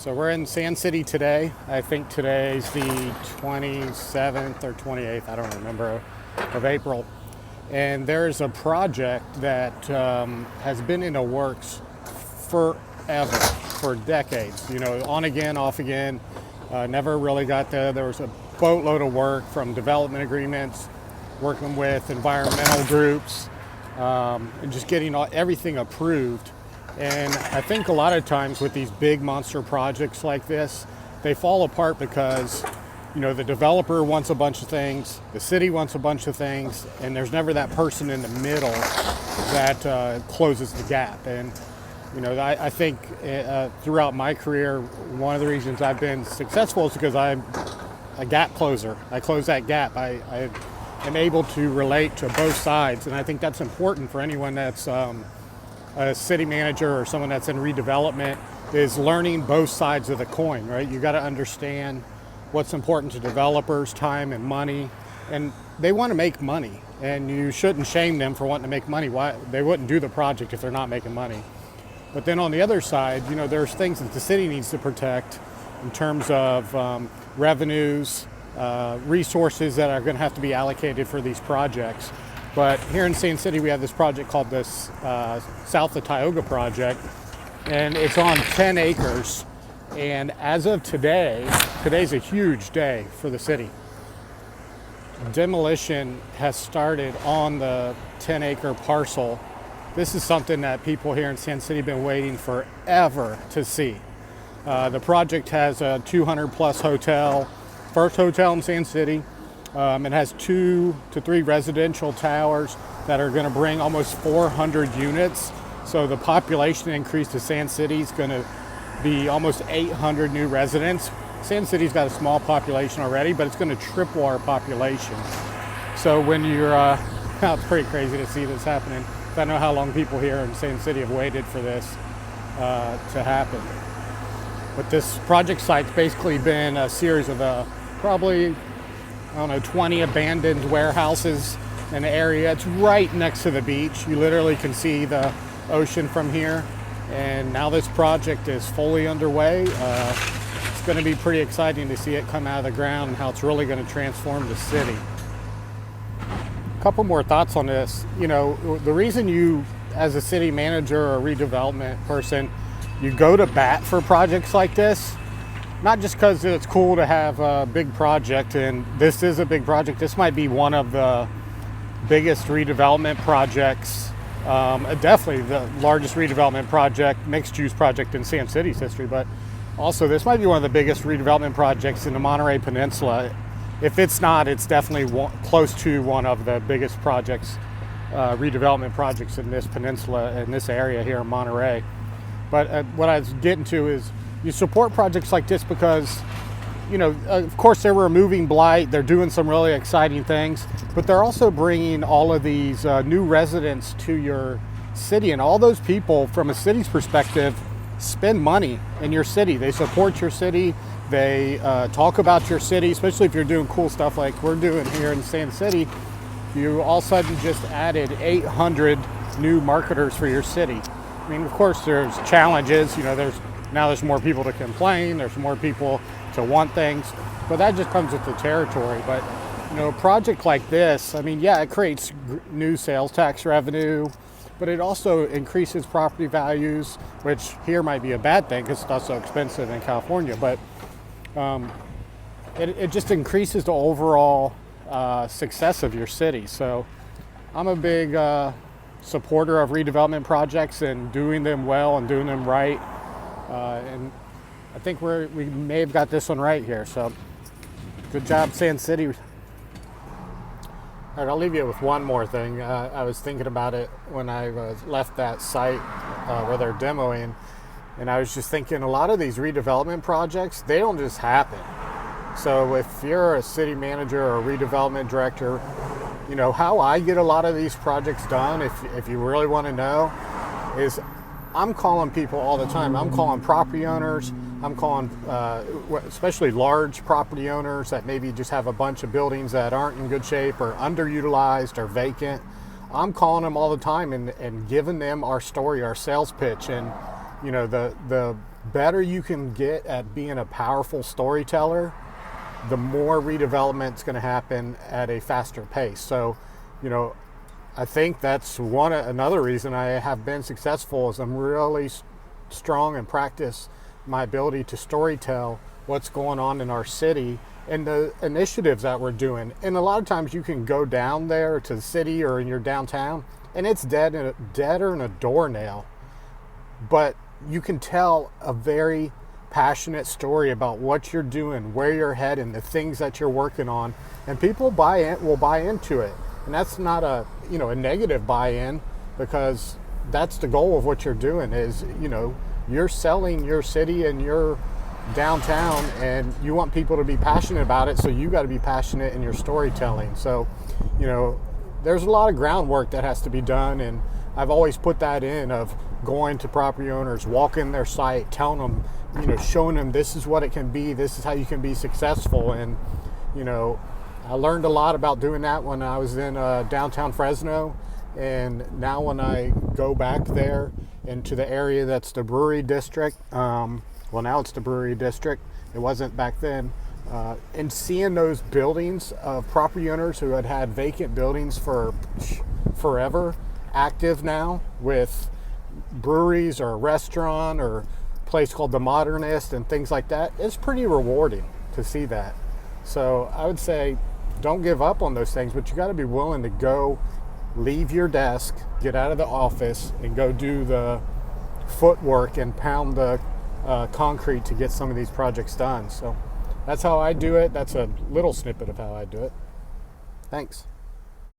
So we're in Sand City today. I think today's the 27th or 28th, I don't remember, of April. And there's a project that has been in the works forever, for decades. You know, on again, off again, never really got there. There was a boatload of work from development agreements, working with environmental groups, and just getting everything approved. And I think a lot of times with these big monster projects like this, they fall apart because, you know, the developer wants a bunch of things, the city wants a bunch of things, and there's never that person in the middle that closes the gap. And, you know, I think throughout my career, one of the reasons I've been successful is because I'm a gap closer. I close that gap. I am able to relate to both sides, and I think that's important for anyone that's a city manager or someone that's in redevelopment, is learning both sides of the coin, right? You got to understand what's important to developers, time and money, and they want to make money, and you shouldn't shame them for wanting to make money. Why? They wouldn't do the project if they're not making money. But then on the other side, you know, there's things that the city needs to protect in terms of revenues, resources that are going to have to be allocated for these projects. But here in Sand City, we have this project called the South of Tioga project, and it's on 10 acres. And as of today, today's a huge day for the city. Demolition has started on the 10-acre parcel. This is something that people here in Sand City have been waiting forever to see. The project has a 200-plus hotel, first hotel in Sand City. It has 2 to 3 residential towers that are going to bring almost 400 units. So the population increase to Sand City is going to be almost 800 new residents. Sand City's got a small population already, but it's going to triple our population. So when you're, it's pretty crazy to see this happening. I don't know how long people here in Sand City have waited for this to happen. But this project site's basically been a series of probably, 20 abandoned warehouses in the area. It's right next to the beach. You literally can see the ocean from here. And now this project is fully underway. It's going to be pretty exciting to see it come out of the ground and how it's really going to transform the city. A couple more thoughts on this. You know, the reason you, as a city manager or a redevelopment person, you go to bat for projects like this, not just because it's cool to have a big project, and this is a big project. This might be one of the biggest redevelopment projects, definitely the largest redevelopment project, mixed-use project in Sand City's history, but also this might be one of the biggest redevelopment projects in the Monterey Peninsula. If it's not, it's definitely close to one of the biggest projects, redevelopment projects in this peninsula, in this area here in Monterey. But what I was getting to is, you support projects like this because, you know, of course they're removing blight, they're doing some really exciting things, but they're also bringing all of these new residents to your city. And all those people, from a city's perspective, spend money in your city. They support your city, they talk about your city, especially if you're doing cool stuff like we're doing here in Sand City. You all of a sudden just added 800 new marketers for your city. I mean, of course there's challenges, you know, there's more people to complain, there's more people to want things, but that just comes with the territory. But, you know, a project like this, I mean, yeah, it creates new sales tax revenue, but it also increases property values, which here might be a bad thing because it's not so expensive in California, but it just increases the overall success of your city. So I'm a big supporter of redevelopment projects and doing them well and doing them right. And I think we may have got this one right here. So good job, Sand City. All right, I'll leave you with one more thing. I was thinking about it when I left that site where they're demoing, and I was just thinking a lot of these redevelopment projects, they don't just happen. So if you're a city manager or a redevelopment director, you know, how I get a lot of these projects done, if you really want to know, is I'm calling people all the time. I'm calling property owners. I'm calling especially large property owners that maybe just have a bunch of buildings that aren't in good shape or underutilized or vacant. I'm calling them all the time and giving them our story, our sales pitch, and, you know, the better you can get at being a powerful storyteller, the more redevelopment is going to happen at a faster pace. So, I think that's another reason I have been successful is I'm really strong and practice my ability to storytell what's going on in our city and the initiatives that we're doing. And a lot of times you can go down there to the city or in your downtown and it's deader than a doornail, but you can tell a very passionate story about what you're doing, where you're heading, the things that you're working on, and people will buy into it. And that's not a negative buy-in, because that's the goal of what you're doing is, you're selling your city and your downtown, and you want people to be passionate about it, so you got to be passionate in your storytelling. So, there's a lot of groundwork that has to be done, and I've always put that in of going to property owners, walking their site, telling them, showing them this is what it can be, this is how you can be successful. And, I learned a lot about doing that when I was in downtown Fresno, and now when I go back there into the area that's the brewery district, well, now it's the brewery district, it wasn't back then, and seeing those buildings of property owners who had vacant buildings for forever active now with breweries or a restaurant or a place called the Modernist and things like that, it's pretty rewarding to see that. So I would say don't give up on those things, but you got to be willing to go leave your desk, get out of the office, and go do the footwork and pound the concrete to get some of these projects done. So that's how I do it. That's a little snippet of how I do it. Thanks.